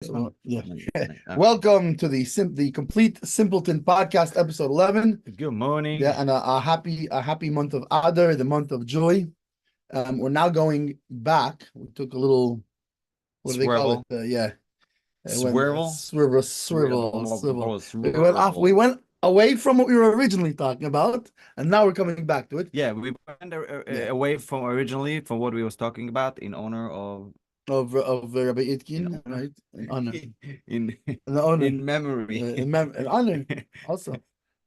So, yeah. Welcome to the complete Simpleton podcast, episode 11. Good morning. Yeah, and a happy month of Adar, the month of joy. We're now going back. We took a little, what do they call it? Swivel. We went away from what we were originally talking about, and now we're coming back to it. Yeah, we went away from originally from what we was talking about in honor of Rabbi Itkin, right? In honor. in memory. In honor also.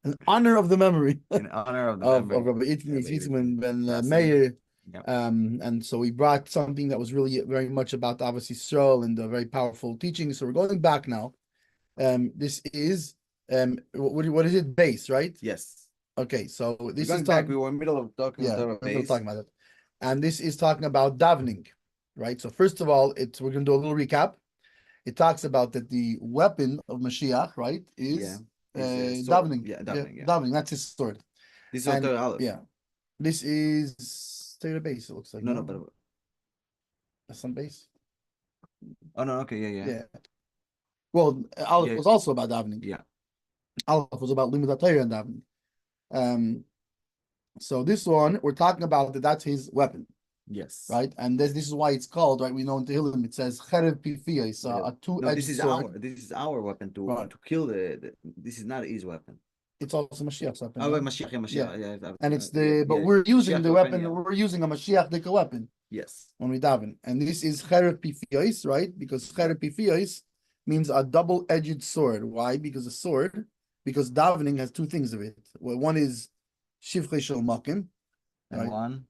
In honor of the memory. In honor of the of memory. Rabbi Itkin Ben Meir. Yep. And so we brought something that was really very much about obviously Yisrael and the very powerful teaching. So we're going back now. This is what is it? Base, right? Yes. Okay, so this is back. We were in the middle of talking about it. And this is talking about davening. Right. So first of all, we're going to do a little recap. It talks about that the weapon of Mashiach, right, is davening. Davening. That's his sword. This is This is Torah base. It looks like but that's some base. Oh no. Okay. Yeah. Well, Aleph was also about davening. Yeah. Aleph was about limud Torah and davening. So this one we're talking about that's his weapon. Yes. Right, and this is why it's called, right? We know in Tehillim it says cherev pifiyah. It's a two-edged sword. This is our weapon to kill the. This is not his weapon. It's also Mashiach's weapon. Oh, right? Mashiach. Yeah. And it's but we're using the weapon. We're using a Mashiach weapon. Yes. When we daven, and this is cherev pifiyah, right? Because cherev pifiyah means a double-edged sword. Why? Because davening has two things of it. Well, one is shivchei shel makim, and one.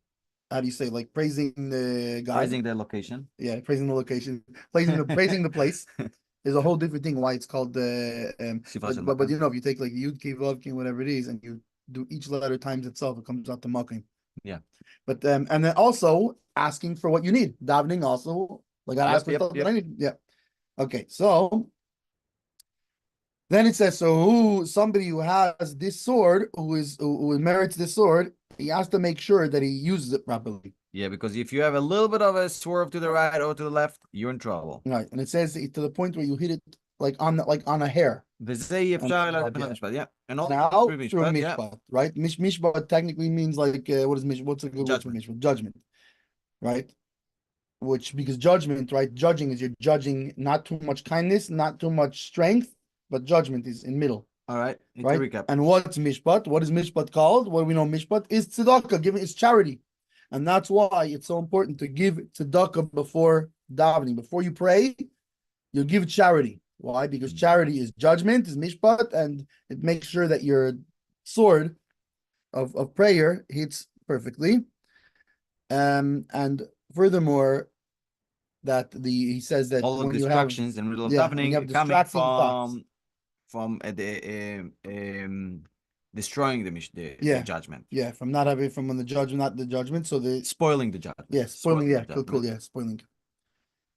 How do you say, like praising the God? Praising the location. Yeah, praising the location. praising the place is a whole different thing. Why it's called the but you know, if you take like Yud Kei Vav Kei, whatever it is, and you do each letter times itself, it comes out to Makim. Yeah. But and then also asking for what you need. Davening also, like I ask for stuff that I need. Yeah. Okay, so then it says, somebody who has this sword, who merits this sword, he has to make sure that he uses it properly. Yeah, because if you have a little bit of a swerve to the right or to the left, you're in trouble. Right, and it says to the point where you hit it like on a hair. Yeah, and all now through mishpat, right? Mishpat technically means like what is mishpat? What's a good word for mishpat? Judgment, right? Because judgment, right? Judging is you're judging not too much kindness, not too much strength, but judgment is in middle. All right. Right. Recap. And what's mishpat? What is mishpat called? What do we know mishpat is tzedakah, giving is charity. And that's why it's so important to give tzedakah before davening. Before you pray, you give charity. Why? Because charity is judgment, is mishpat, and it makes sure that your sword of prayer hits perfectly. And furthermore, that he says that all the distractions in the middle of davening coming from destroying the judgment. Yeah, from not having from the judgment, not the judgment. So the spoiling the judgment. Yeah, spoiling. Yeah, cool. Yeah, spoiling.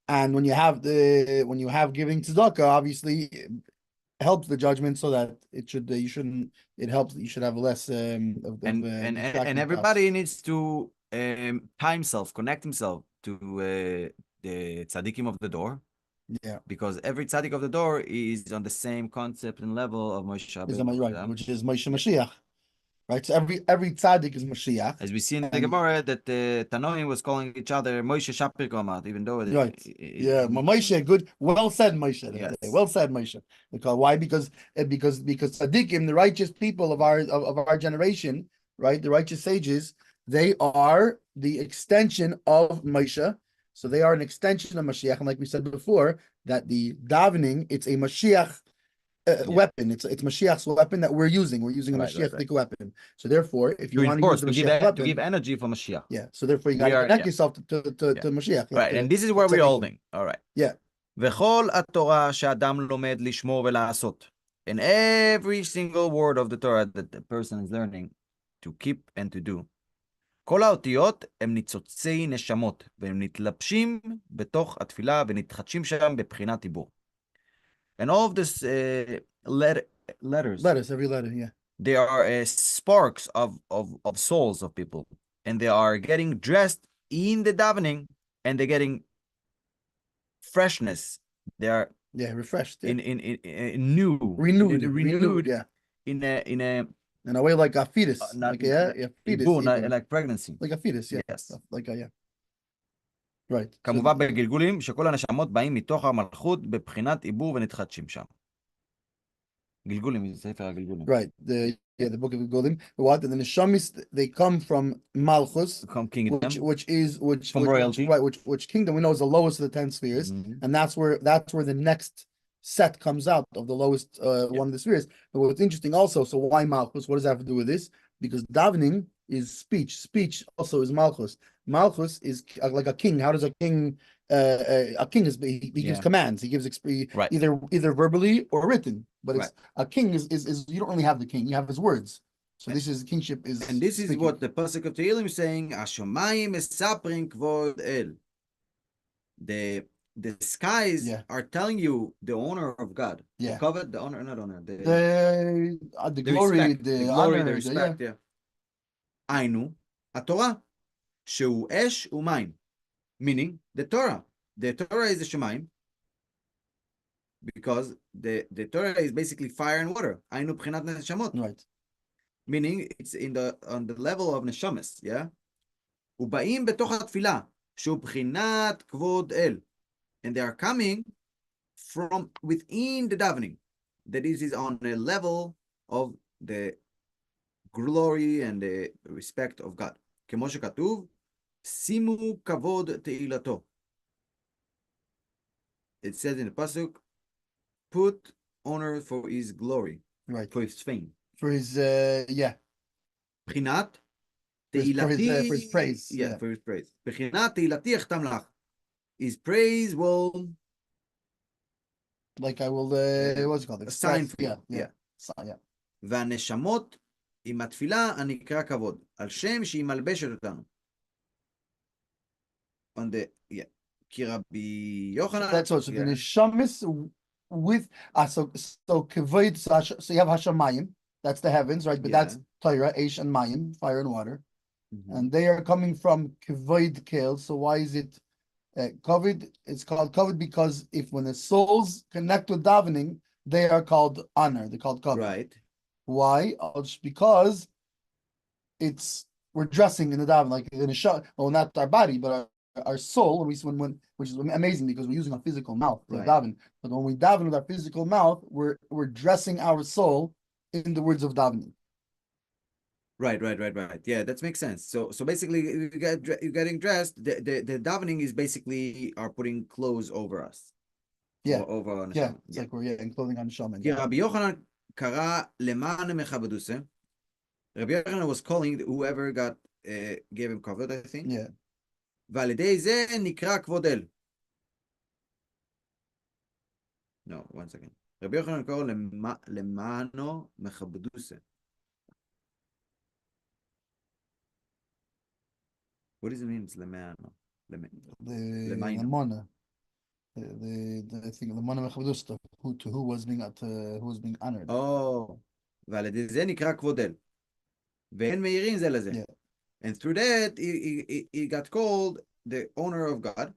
And when you have giving tzedakah, obviously it helps the judgment, so that it should you should have less and everybody needs to tie himself, connect himself to the tzaddikim of the door. Yeah, because every tzaddik of the door is on the same concept and level of Moshe Rabbeinu, right, which is Moshe Mashiach, right? So every tzaddik is Mashiach, as we see in the Gemara that the Tanoim was calling each other Moshe Shapir Komat, even though Moshe, good, well said, Moshe. Yes. Well said, Moshe. Because why? Because tzaddikim, the righteous people of our generation, right? The righteous sages, they are the extension of Moshe. So they are an extension of Mashiach, and like we said before, that the davening, it's a Mashiach weapon. It's Mashiach's weapon that we're using. We're using a Mashiach weapon. So therefore, if you want to use the Mashiach weapon, to give energy for Mashiach. Yeah. So therefore, you got to connect yourself to Mashiach. Right, and this is where we're holding. All right. Yeah. וכל התורה שאדם לומד לשמור ולעשות. And every single word of the Torah that the person is learning to keep and to do. כל האותיות הם ניצוצי נשמות, והם נתלבשים בתוך התפילה ונתחדשים שם בבחינת דיבור. And all of this letters, every letter, yeah. They are sparks of souls of people. And they are getting dressed in the davening, and they're getting freshness. They are refreshed. In new, renewed. Yeah, in a way like a fetus, not, fetus, born, like pregnancy. like a fetus. Yeah, Yes. like a right. כמובן בגלגולים שכל הנשמות באים מתוך המלכות בבחינת עיבור ונתחדשים שם. גלגולים, זה ספר הגלגולים. Right. The book of Golim. What? And the Neshamis, they come from Malchus, From kingdom, from royalty. Which kingdom we know is the lowest of the 10 spheres, and that's where the next set comes out of the lowest one of the spheres. But what's interesting also, so why Malchus? What does that have to do with this? Because davening is speech. Speech also is Malchus. Malchus is like a king. How does a king? A king is he gives commands. He gives either verbally or written. But it's a king is you don't really have the king. You have his words. So this is kingship is. And this is what the pasuk of Tehillim is saying. Hashomayim mesaprin kvod el. The skies are telling you the honor of God. The covet, the honor, not honor. The glory, respect, the glory, honor, the respect. Ainu, Torah, shehu esh umayim. Meaning the Torah. The Torah is the Shemayim, because the Torah is basically fire and water. Ainu b'chinat neshamot. Right. Meaning it's on the level of neshamas. Yeah. ובאים בתוך התפילה, שהוא בחינת כבוד אל. And they are coming from within the davening. That is on a level of the glory and the respect of God. כמו שכתוב, שימו כבוד תהילתו. It says in the pasuk, put honor for his glory, right? For his fame, for his בחינת תהילתי, for his praise, for his praise. בחינת תהילתי אחתם לך. His praise will, like I will, what's it called? A sign for you. Yeah. והנשמות עם התפילה הנקרא כבוד, על שם שהיא מלבשת אותנו. On the כי רבי יוחנן. That's also the neshamis with so kavod. So you have hashamayim, that's the heavens, right? But that's Torah, Eish and Mayim, fire and water, and they are coming from kavod kel. So why is it kavod? It's called kavod because when the souls connect with davening, they are called honor. They're called kavod. Right. Why? Just because we're dressing in the daven, like in a shot. Well, not our body, but our soul, when which is amazing because we're using a physical mouth to daven. But when we daven with our physical mouth, we're dressing our soul in the words of davening. Right. Yeah, that makes sense. So basically, you're getting dressed. The davening is basically are putting clothes over us. Over on it's like we're in clothing on shaman. כי רבי יוחנן קרא למען מכבדוסה. Rabbi Yochanan was calling whoever gave him covered, I think. Yeah. ועל ידי זה נקרא כבוד אל. No, one second. רבי יוחנן קורא למענו מכבדוסה. What does it mean? It's למענו. Lemana. The thing, lemana mechavedusta, who was being honored. Oh, ועל ידי זה נקרא כבוד אל. ואין מאירים זה לזה. And through that, he got called the honor of God.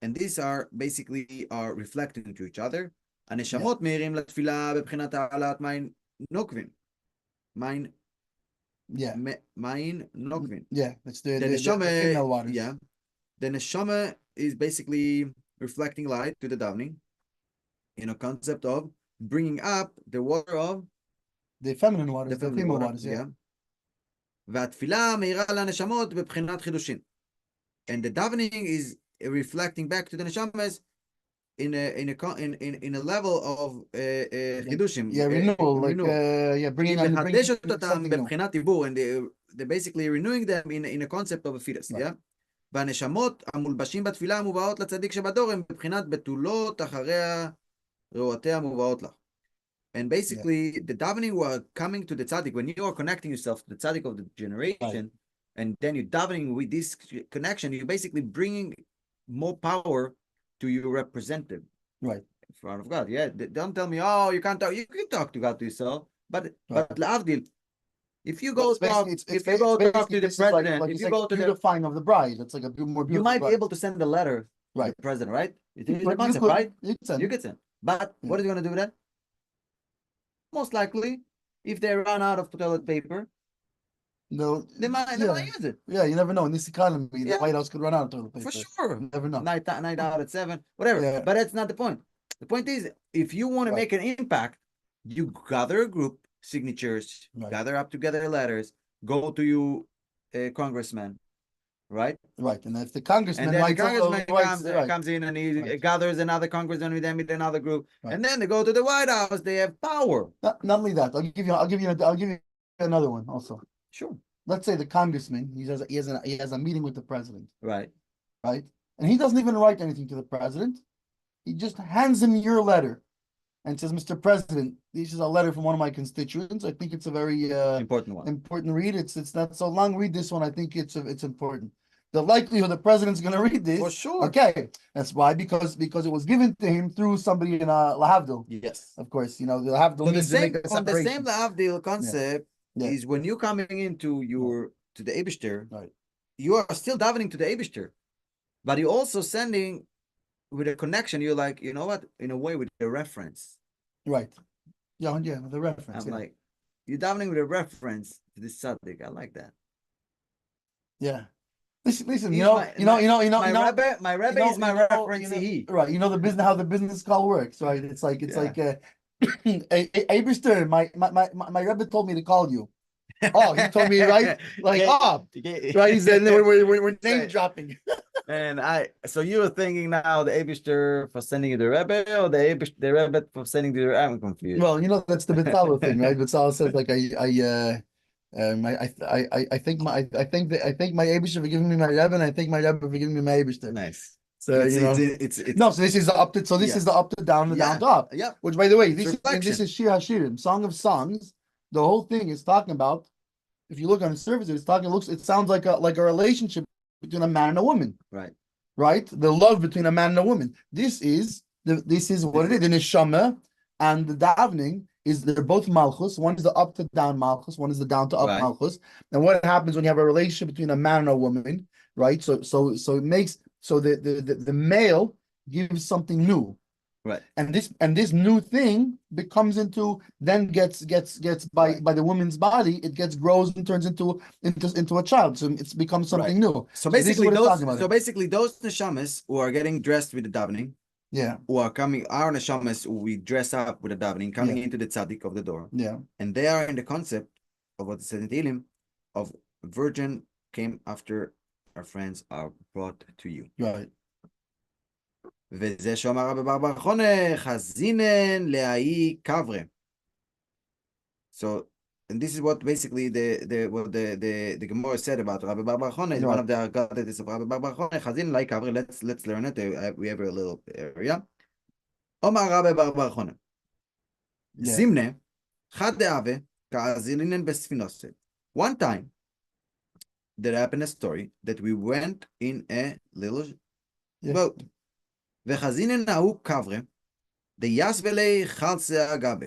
And these are basically reflecting to each other. הנשמות מאירים לתפילה בבחינת העלאת מים נוקבים. מים נוקבים. Yeah, that's the female waters. Yeah. The neshama is basically reflecting light to the davening in a concept of bringing up the water of the feminine waters, the female waters. והתפילה מאירה לנשמות בבחינת חידושין. And the davening is reflecting back to the neshamas in a level of חידושים. Renewal, bringing לחדש אותם בבחינת עיבור, and they're basically renewing them in a concept of a fetus. והנשמות המולבשים בתפילה המובאות לצדיק שבדור הם בבחינת בתולות אחריה רעותיה מובאות לך. And basically, the davening were coming to the tzaddik. When you are connecting yourself to the tzaddik of the generation, and then you're davening with this connection, you're basically bringing more power to your representative, in front of God. Yeah, don't tell me, oh, you can't talk. You can talk to God to yourself, but la'avdil, if you go talk, to the president, like if you go to the beautifying of the bride, it's like a more beautiful. You might be able to send a letter to the president, right? It's a concept, right? You can send. But what are you going to do with that? Most likely, if they run out of toilet paper, no, they might use it. Yeah, you never know. In this economy, the White House could run out of toilet paper. For sure. You never know. Night out at 7, whatever. Yeah. But that's not the point. The point is, if you want to make an impact, you gather a group, signatures, gather up together letters, go to you, congressman, right? Right. And if the congressman, and then the congressman comes in and he gathers another congressman with them with another group, and then they go to the White House. They have power. Not only that, I'll give you another one also. Sure. Let's say the congressman, he has a meeting with the president. Right. Right. And he doesn't even write anything to the president. He just hands him your letter and says, Mr. President, this is a letter from one of my constituents. I think it's a very important one. Important read. It's not so long. Read this one. I think it's important. The likelihood the president's going to read this. For sure. Okay. That's why, because it was given to him through somebody in Lahavdil. Yes. Of course, the Lahavdil. So the same Lahavdil concept is when you're coming into to the Eibishter, you are still davening to the Eibishter, but you're also sending with a connection. You're like, you know what? In a way, with a reference. Right. Yeah, with a reference. I'm like, you're davening with a reference to this tzaddik. I like that. Yeah. Listen. My Rebbe is my reference. Right. You know the business, how the business call works, right? It's like Eibishter, my Rebbe told me to call you. Oh, he told me, right? Like, right? He said, we're name dropping. And so you were thinking now the Eibishter for sending you the Rebbe, or the Rebbe for sending you the Rebbe? I'm confused. Well, that's the Betzalel thing, right? Betzalel says like I think my Eibishter for giving me my Rebbe, and I think my Rebbe for giving me my Eibishter. Nice. So it's so this is the up to this is the up to down, the down to up. Yeah. Which, by the way, this is Shir Hashirim, Song of Songs. The whole thing is talking about. If you look on the surface, it sounds like a relationship between a man and a woman. Right. The love between a man and a woman. This is what it is. The neshama and the davening they're both malchus. One is the up to down malchus. One is the down to up malchus. And what happens when you have a relationship between a man and a woman, right? So it makes the male gives something new. Right. And this new thing gets by the woman's body, it grows and turns into a child. So it becomes something new. So basically those neshamas who are getting dressed with the davening, who are coming, our neshamas who we dress up with the davening, coming into the tzaddik of the door. Yeah. And they are in the concept of what it says in Tehillim of virgin came after our friends are brought to you. Right. וזה שאומר רבי בר בר חונה, חזינן להאי קברה. So, and this is what basically the Gemara said about Rabbi Bar Bar Chona. Is one of the Agadah of Rabbi Bar Bar Chona. Chazin like Kavre. Let's learn it. We have a little area. Omar Rabbi Bar Bar Chona. Zimne chad deave ka'azilinen besfinose. One time, there happened a story that we went in a little boat. וחזינן ההוא קברה, דיסבלי חלצה אגבה.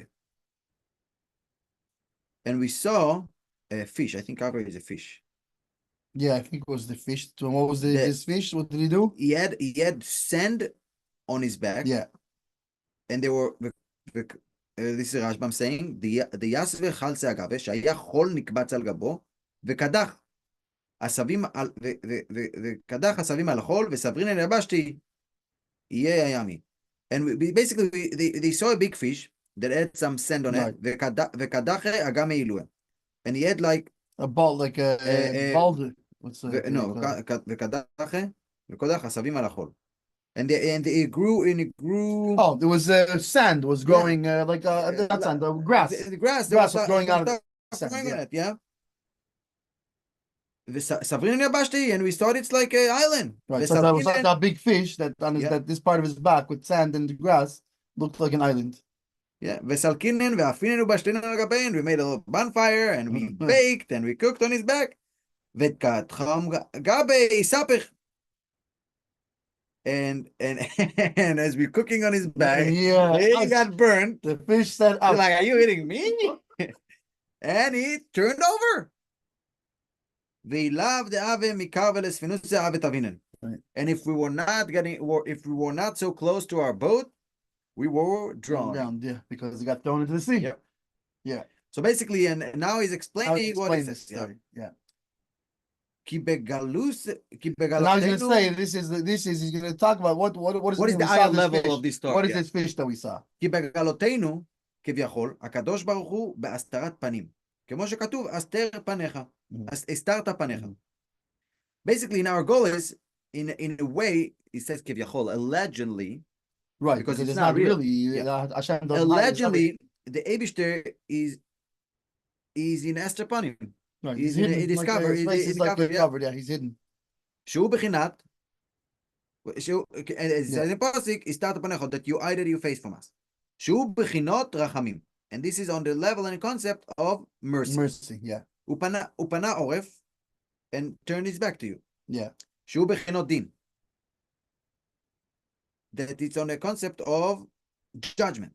And we saw a fish. I think Kavra is a fish. Yeah, I think it was the fish. So what was this fish? What did he do? He had sand on his back. Yeah. And they were, this is Rashbam saying, דיסבלי חלצה אגבה, שהיה חול נקבץ על גבו, וקדח עשבים על החול, וסברינן יבשתי, Yami. And they saw a big fish that had some sand on it. And he had like a ball, like a ball. And it grew. Oh, there was sand was growing like not sand, grass. The grass was growing out of sand. Yeah. And we thought it's like an island. Right. So that was like a big fish that this part of his back with sand and grass looked like an island. Yeah. We made a little bonfire and we baked and we cooked on his back. And as we're cooking on his back, he got burnt. The fish said, "You're like, are you hitting me?" And he turned over. And if we were not so close to our boat, we were drowned. Drowned, yeah, because he got thrown into the sea. Yep. Yeah. So basically, and now he's explaining what he this says. Yeah. story. Yeah. כי בגלוס, כי And now he's going to say בגלותנו, this is he's going to talk about what does what it is mean the we saw higher this level fish? of this story? What is Yeah. this fish that we saw? כי בגלותנו, כביכול, הקדוש ברוך הוא בהסתרת פנים. כמו שכתוב, הסתר פניך. הסתרת פניך. Basically, in our goal is, in a way, it says כביכול, allegedly, Right, because it's it's not not real. really. Yeah. Hashem doesn't hide his Allegedly, the Eibishter is in Esther Panim. right. He's hidden. in discover. His face is like covered. Yeah, he's hidden. שהוא בחינת, and it says in Pasuk, הסתרת פניך, that you hide your face from us. שהוא בחינות רחמים. And this is on the level and concept of mercy. Mercy, yeah. הוא פנה עורף and turned his back to you. Yeah. שהוא בחינות דין. That it's on the concept of judgment.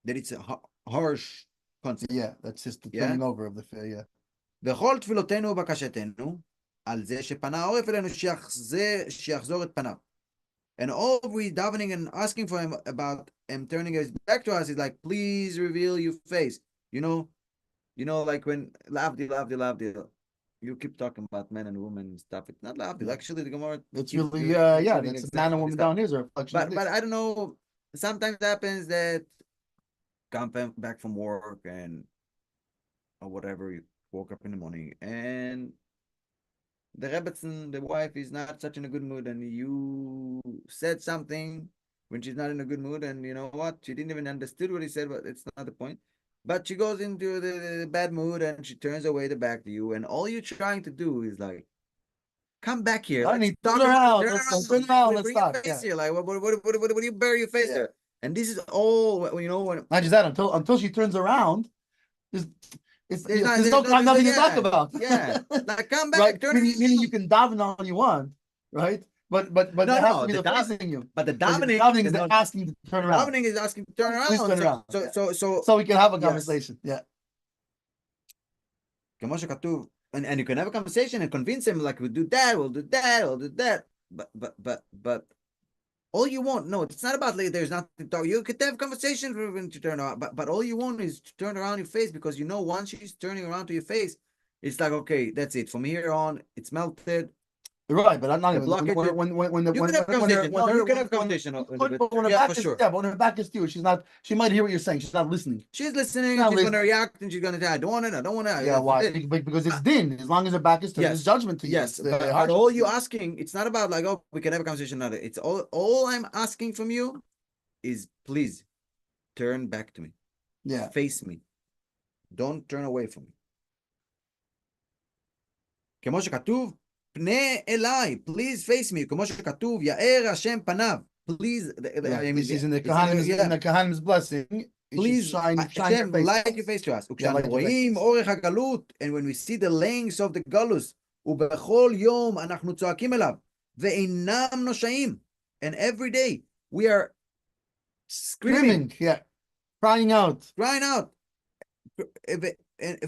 That it's a harsh concept. Yeah, that's just the turning over of the fear, yeah. וכל תפילותינו ובקשתנו, על זה שפנה העורף אלינו, שיחזור את פניו. And all we davening and asking for him about him turning his back to us is like, please reveal your face. You know, like when lavdil, you keep talking about men and women and stuff. It's not lavdil. Actually, the Gemara. It's really, that's man and woman down here is a reflection. But I don't know. Sometimes it happens that come back from work and or whatever, you woke up in the morning and the Rebbetzin, the wife, is not such in a good mood, and you said something when she's not in a good mood, and you know what? She didn't even understood what he said, but it's not the point. But she goes into the bad mood and she turns away the back to you, and all you're trying to do is like, come back here. Turn around. Let's talk. Face here. Like, what do you bury your face there? And this is all, you know, when not just that, until she turns around, there's nothing to talk about. Yeah, like come back. Right? Meaning you can daven all you want, right? But it has to be the facing you. But the davening is asking to turn around. Davening is asking to turn around. Please turn around. So we can have a conversation. Yeah. כמו שכתוב, and you can have a conversation and convince him like we'll do that. But all you want, no, it's not about like there's nothing to talk. You could have a conversation for him to turn around, but all you want is to turn around your face, because you know once she's turning around to your face, it's like, okay, that's it. From here on, it's melted. Right, but I'm not even when her back is to you, she might hear what you're saying. She's not listening. She's listening, she's going to react, and she's going to say, I don't want it. Yeah, why? Because it's din. As long as her back is turned, it's judgment to you. Yes, but all you asking, it's not about like, oh, we can have a conversation. It's all I'm asking from you is please turn back to me. Yeah. Face me. Don't turn away from me. כמו שכתוב, פנה אליי, please face me, כמו שכתוב, יאר השם פניו, please, this is in the Kahanim's blessing, please, Hashem, light your face to us, וכשאנחנו רואים אורך הגלות, and when we see the lengths of the galus, ובכל יום אנחנו צועקים אליו, ואינם נושעים, and every day, we are screaming, crying out,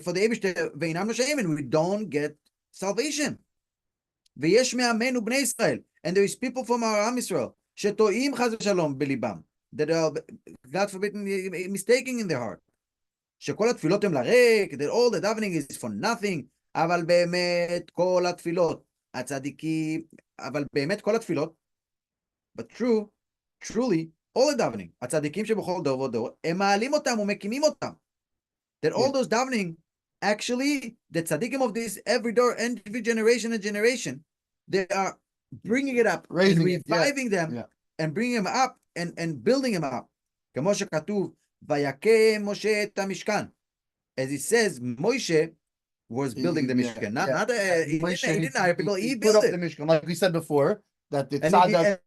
for the Eibishter, ואינם נושעים, and we don't get salvation. ויש מעמנו בני ישראל, and there is people from our Am Yisrael, שטועים חס ושלום בליבם, that are, God forbid, mistaking in their heart, שכל התפילות הם לריק, that all the davening is for nothing, אבל באמת כל התפילות, הצדיקים, אבל באמת כל התפילות, but truly, all the davening, הצדיקים שבכל דור ודור, הם מעלים אותם ומקימים אותם, that all those davening, actually, the tzaddikim of this every generation and generation, they are bringing it up, reviving them, and bringing them up and building them up. כמו שכתוב, ויקם משה את המשכן. As it says, Moshe was building the Mishkan. He didn't hire people, he built it. The Mishkan, like we said before, that the tzaddik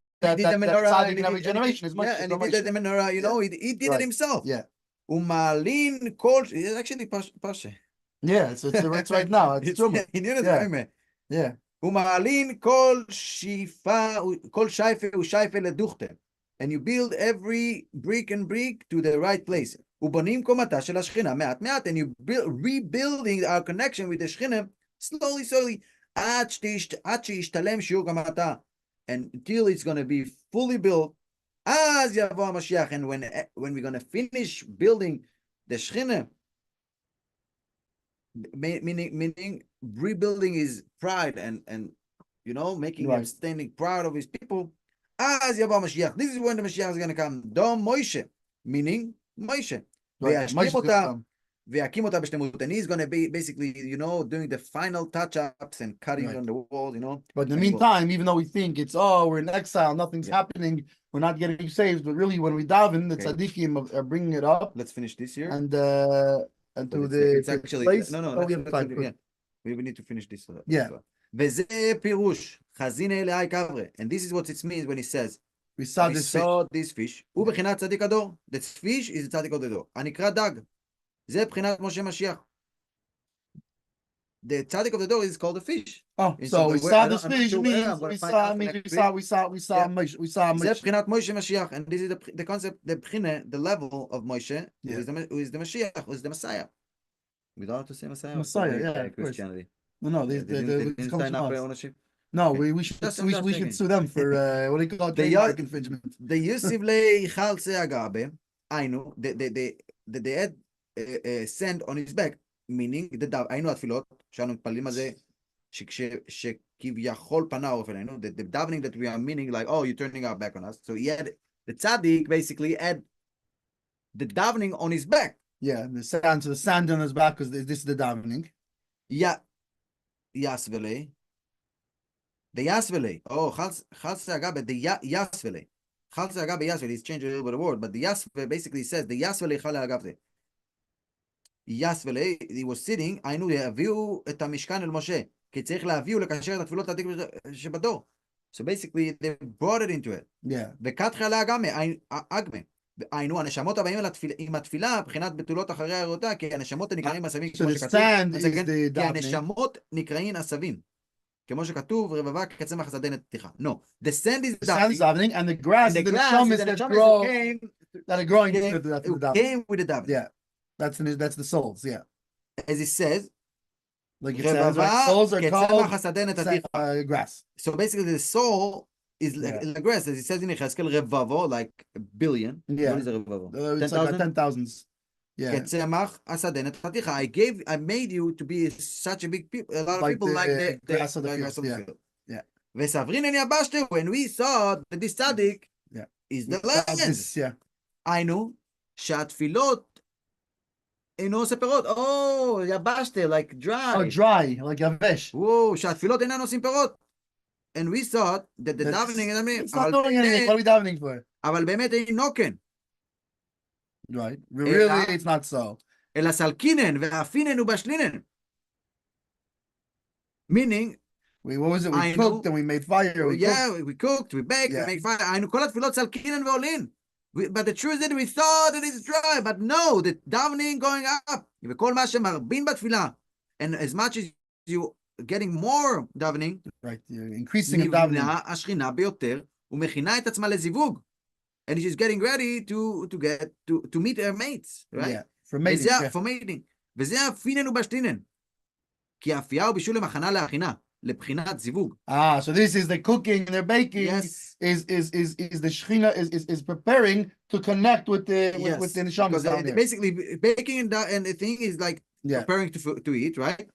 in every generation is Moshe. And he did the menorah, you know, he did it himself. Yeah. Umalin kol, it's actually Pasha. Yeah, it's right now. It's true. Yeah. ומעלין כל שייפה ושייפה לדוכתם. And you build every brick and brick to the right place. ובונים קומתה של השכינה מעט מעט. And you rebuilding our connection with the שכינה slowly. עד שישתלם שיעור קומתה. And until it's going to be fully built, אז יבוא המשיח, and when we're going to finish building the Shechina, meaning rebuilding his pride and you know, making him standing proud of his people, אז יבוא המשיח. This is when the Mashiach is going to come. Dom Moshe, meaning Moshe. וישלים אותה, ויקים אותה בשלמות. And he's going to be basically, you know, doing the final touch-ups and cutting on the walls, you know. But in the meantime, even though we think it's, we're in exile, nothing's happening, we're not getting saved, but really when we daven, the tzaddikim are bringing it up. Let's finish this here. And to it's actually, place. We have time. Yeah. We need to finish this. Yeah. וזה פירוש, חזינה אלוהי קברה. And this is what it means when he says, we saw this fish. הוא בחינת צדיק הדור. The fish is צדיק הדור. הנקרא דג. זה בחינת משה משיח. The tzaddik of the door is called a fish. Oh, so we saw this fish means we saw זה בחינת משה משיח. And this is the concept, the bchina, the level of Moshe, who is the Mashiach, who is the Messiah. We don't have to say Messiah. Messiah, yeah, Christianity. No, they sign up for ownership. No, we should sue them for what do you call it? Trademark infringement. The Yosef le chalse agabe, I know they had sand on his back, meaning the dove. I know התפילות שאנו מתפללים על זה, שכביכול פנה עורף אלינו, the davening that we are meaning like, oh, you're turning our back on us. So he had the tzaddik basically had the davening on his back. Yeah, the sand on his back because this is the davening. Yeah. Yasvele. The Yasvele. Oh, Chalse Agabe, the Yasvele. Chalse Agabe Yasvele. He's changed a little bit of word, but the Yasvele basically says the Yasvele Chale Agabe. Yasvele, he was sitting, I knew להביאו את המשכן אל משה, כי צריך להביאו לקשר את התפילות העתיק שבדור. So basically, they brought it into it. Yeah. וכת חלה אגמה. היינו, הנשמות הבאים עם התפילה, מבחינת בתולות אחרי הראותה, כי הנשמות נקראים עשבים, כמו שכתוב, כי הנשמות נקראים עשבים, כמו שכתוב, רבבה כצמח השדה פתיחה. No, the sand is davening, and the grass is the neshamas that are growing with the davening. Came with the davening. Yeah, that's the souls, yeah. As it says, like it says, right? Souls are called grass. So basically the soul is like the grass, as it says in Yechezkel, revavo, like a billion. Yeah. What is a revavo? It's like 10,000s. Yeah. I made you to be such a big people, a lot of like people like the grass of the field. Yeah. When we saw that this tzaddik is the last. Yeah. I know שהתפילות אינו עושה פירות. Oh, יבשת, like dry. Oh, dry, like יבש. Oh, שהתפילות אינן עושים פירות. And we thought that the davening, it's not doing anything. What are we davening for? אבל באמת אינו כן. Right. Really, it's not so. אלא סלקינן ואפינן ובשלינן. Meaning, what was it? We cooked and we made fire. We cooked, we baked, we made fire. היינו כל התפילות סלקינן ועולין. But the truth is that we thought that it's dry, but no, the davening going up. וכל מה שמרבין בתפילה. And as much as you getting more davening, right, you're increasing the davening. נבנה השכינה ביותר ומכינה את עצמה לזיווג. And she's getting ready to meet her mates, right? Yeah, for mating. For mating. וזה אפינן ובשלינן. כי האפייה הוא בישול למחנה להכינה, לבחינת זיווג. So this is the cooking and the baking. Yes. Is the Shechina is preparing to connect with the neshamas down there. Basically, baking and the thing is like preparing to eat, right?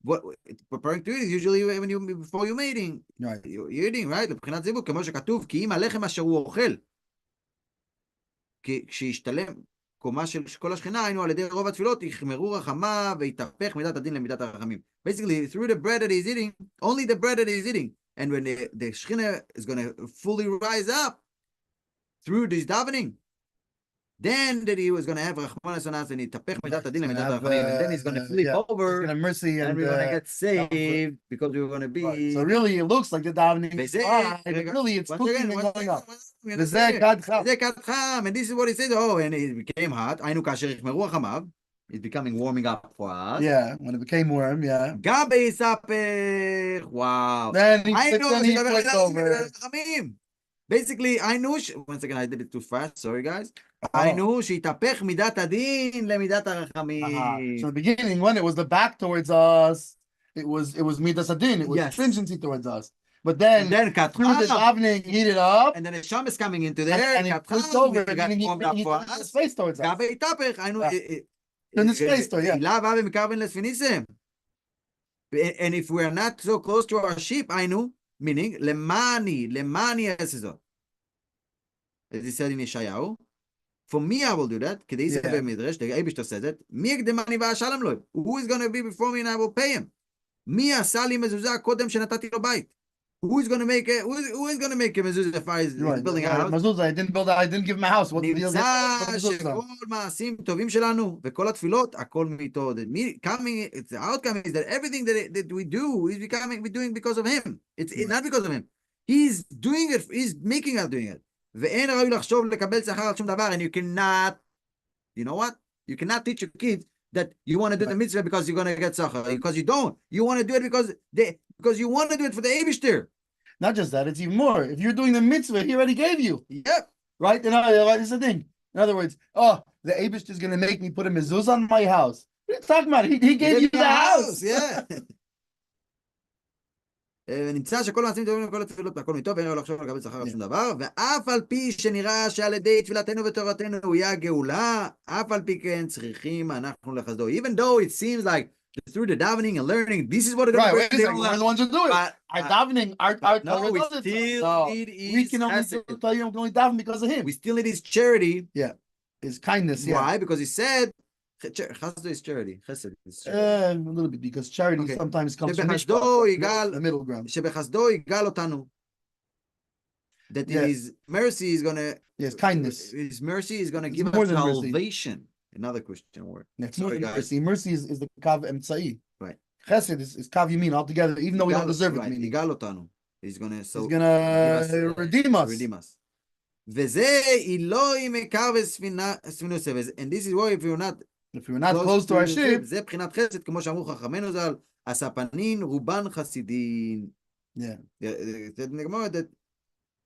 What preparing to eat is usually when before you're mating, right? You're eating, right? לבחינת זיווג, כמו שכתוב, כי אם הלחם אשר הוא אוכל, כשישתלם קומה של כל השכינה, היינו על ידי רוב התפילות, יחמרו רחמה ויתהפך מידת הדין למידת הרחמים. Basically, through the bread that he's eating, only the bread that he's eating, and when the shechina is going to fully rise up through this davening, then that he was going to have rachmanas on us and yitapech midat hadin lemidat harachamim, and then he's going to flip over, and mercy, and we're going to get saved because we're going to be. Right. So really, it looks like the davening is fine, but really it's cooking and going up. And this is what he says. Oh, and it became hot. Aynu kasher yichmeru rachamav. It's becoming warming up for us. Yeah, when it became warm, yeah. Gabe yisapech. Wow. Then he flipped over. Basically, I knew. Once again, I did it too fast. Sorry, guys. I knew שהתהפך מידת הדין למידת הרחמים. So in the beginning, when it was the back towards us, it was midas adin. It was stringency towards us. But then, then through the davening, heat it up, and then the Sham is coming into there, and it flips over, meaning he for turns the us. space towards us. Gabe Itapech, I know. Turn the space to, yeah. And if we are not so close to our sheep, I know, meaning, Lemani Esizot. As he said in Yeshayahu, for me, I will do that. Yeah. Midrash, the Eibishter says it. Who is going to be before me and I will pay him? Who is going to make it? Who is going to make a mezuzah if I is building a house? Mezuzah, I didn't give him a house. What the deal? נמצא שכל מעשים טובים שלנו וכל התפילות, הכל מאיתו. The outcome is that everything that we do is we're doing because of him. It's not because of him. He's doing it. He's making us doing it. ואין ראוי לחשוב לקבל שכר על שום דבר, and you cannot, you know what? You cannot teach your kids that you want to do the mitzvah because you're going to get tzachar, because you don't. You want to do it because you want to do it for the Eibishter. Not just that, it's even more. If you're doing the mitzvah, he already gave you. Yep. Right? This is the thing. In other words, the Eibishter is going to make me put a mezuzah on my house. What are you talking about? He gave you the house. Yeah. ונמצא שכל מעשים טובים וכל התפילות והכל מטוב, ואין ראוי לחשוב לקבל שכר על שום דבר, ואף על פי שנראה שעל ידי תפילתנו ותורתנו הוא יהיה הגאולה, אף על פי כן צריכים אנחנו לחסדו. Even though it seems like through the davening and learning, this is what it's right. We're the ones who do it. Our davening, our no, we still need we can only daven because of him. We still need his charity. Yeah, his kindness. Why? Because he said Chassidus is charity. Chesed is charity. A little bit, because charity sometimes comes from the middle ground. שבחסדו יגאל אותנו. That his mercy is gonna. Yes, kindness. His mercy is gonna give us salvation. Another Christian word. Sorry, mercy. Mercy is the kav emtzai. Right. Chesed is kav yamin altogether, even though we don't deserve it. Right. יגאל אותנו. He's gonna redeem us. Redeem us. וזה אלוהים עיקר וספינוסה. And this is why if you're not close to our ship, זה בחינת חסד, כמו שאמרו חכמינו ז"ל, הספנין רובן חסידין. Yeah. נגמר that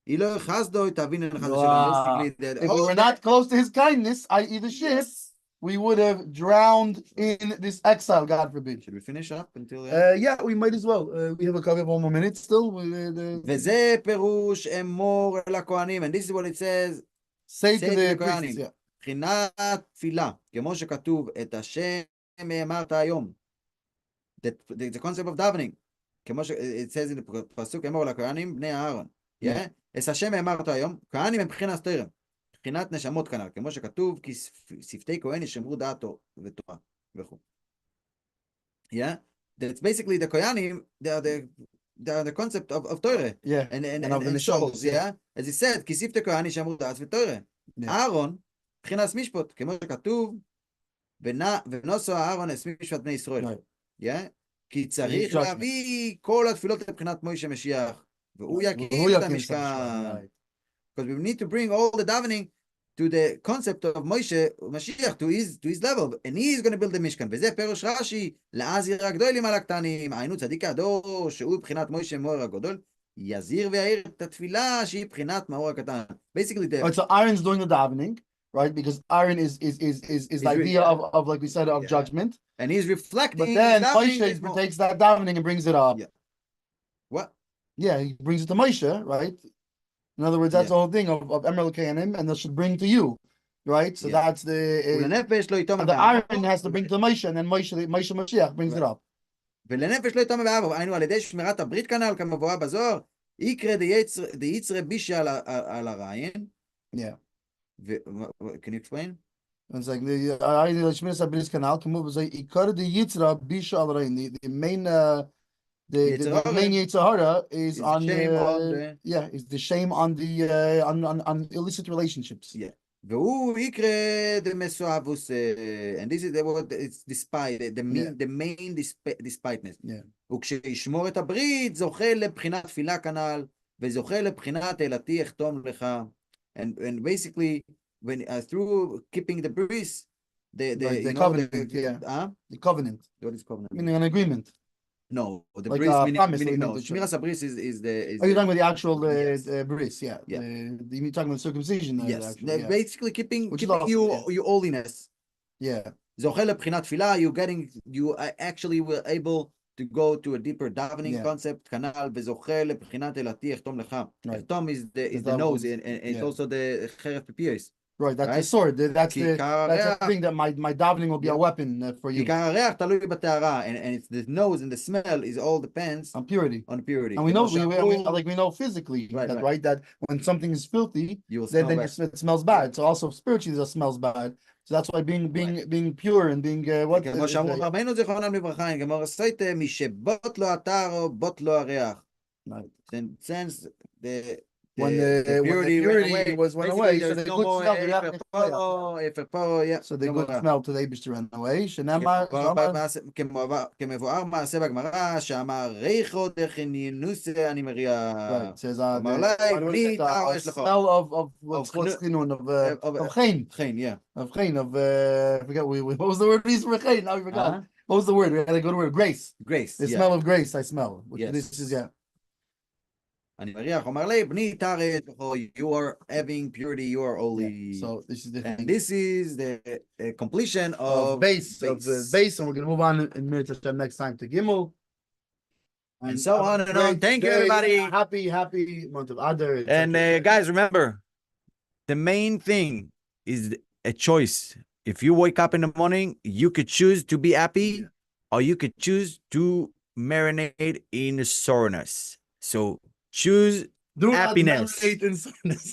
אלוהי חסדו תבין לך If we were not close to his kindness, i.e. the ship, we would have drowned in this exile, God forbid. Should we finish up until yeah, we might as well. We have a couple of more minutes still. וזה פירוש אמור לכהנים, and this is what it says. Say to the priests, yeah. בחינת תפילה, כמו שכתוב, את השם אמרת היום. The concept of davening, כמו it says in the פסוק, אמור לכהנים, בני אהרון. את השם אמרת היום, כהנים הם בחינת תורה, בחינת נשמות כנ"ל, כמו שכתוב, כי שפתי כהן ישמרו דעתו ותורה, וכו'. Yeah? That's basically the כהנים, they are the concept of Torah. Yeah. And of the souls, yeah? As he said, כי שפתי כהן ישמרו דעת ותורה. אהרון, בחינת משפט, כמו שכתוב, ונוסו אהרון את משפט בני ישראל. כי צריך להביא כל התפילות לבחינת מוישה משיח, והוא יקים את המשכן. Because we need to bring all the davening to the concept of Moshe Mashiach, to his level, and he is going to build the Mishkan. וזה פירוש רש"י, להזהיר הגדולים על הקטנים, היינו צדיק הדור, שהוא בחינת מוישה מאור הגדול, יזהיר ויעיר את התפילה שהיא בחינת מאור הקטן. Basically, so Aaron's doing the davening, right? Because Aaron is the idea of like we said, of judgment. And he's reflecting. But then Moshe takes that davening and brings it up. Yeah. What? Yeah, he brings it to Moshe, right? In other words, that's the whole thing of Emerald K&M, and they should bring to you, right? So that's the Aaron has to bring to Moshe, and then Moshe Mashiach brings it up. ולנפש לא יתום בעבור, היינו על ידי שמירת הברית כנ"ל, כמבואר בזוהר, יקרא דייצרא בישא על הריין. Yeah. Can you explain? It's like the Shmiras HaBris Canal can move. It's like Ikar the Yitzra Bisha al Rain. The main the main Yitzhahara is on is the shame on the on illicit relationships. Yeah. והוא יקרא דמסואבוס, and this is the word, it's despite, the main despiteness. וכשישמור את הברית, זוכה לבחינת תפילה כנ"ל, וזוכה לבחינת אלתי אחתום לך. And basically, when through keeping the bris, the covenant, the covenant. What is covenant? Meaning an agreement. No, the like bris meaning no. Shmiras HaBris is the. You're talking about the actual bris, yeah. You're talking about circumcision. Yes, basically keeping your holiness. Yeah. זוכה לבחינת תפילה, you actually were able to go to a deeper davening Yeah. concept, כנ"ל וזוכה לבחינת אלתי אחתום לך. Right. אחתום is the The nose, doubles, and it's yeah. also the חרב פיפיות. Right, that's the Right? sword. That's כי the thing that my davening will be a weapon for כי you. עיקר הריח תלוי בטהרה, and it's the nose and the smell is all depends On purity. on purity. And we know כמו we know physically Right, that right. that when something is filthy, you will then smell it bad. smells bad. So also spiritually it smells bad. So that's why being pure and being what כמו שאמרו רבנו זיכרונם לברכה, in גמרא סייטה, משבוט לו אתר או בוט לו הריח. Since the purity went away, so there's the no good more smell, so the good smell to the Eibishter ran away. Shenamar, כמבואר מעשה בגמרא, שאמר ריחו דחנינוסה אני מריח. right, says אמר לי, בלי טהר יש לך. smell of what's chinun of chain. Chain, yeah. Of chain, I forget what was the word we used for chain? Now we forgot. What was the word? We had a good word. Grace. Grace. The smell of grace I smell. Which Yes. this is אני מריח, אומר לי, בני טהר יש לך. You are having purity, you are holy. Yeah. So this is the and this is the completion of base, and we're gonna move on in minutes Hashem next time to Gimel. And so on and on. Thank you, everybody. Happy month of Adar. And guys, remember, the main thing is a choice. If you wake up in the morning, you could choose to be happy, or you could choose to marinate in soreness. So choose happiness. Marinate in soreness.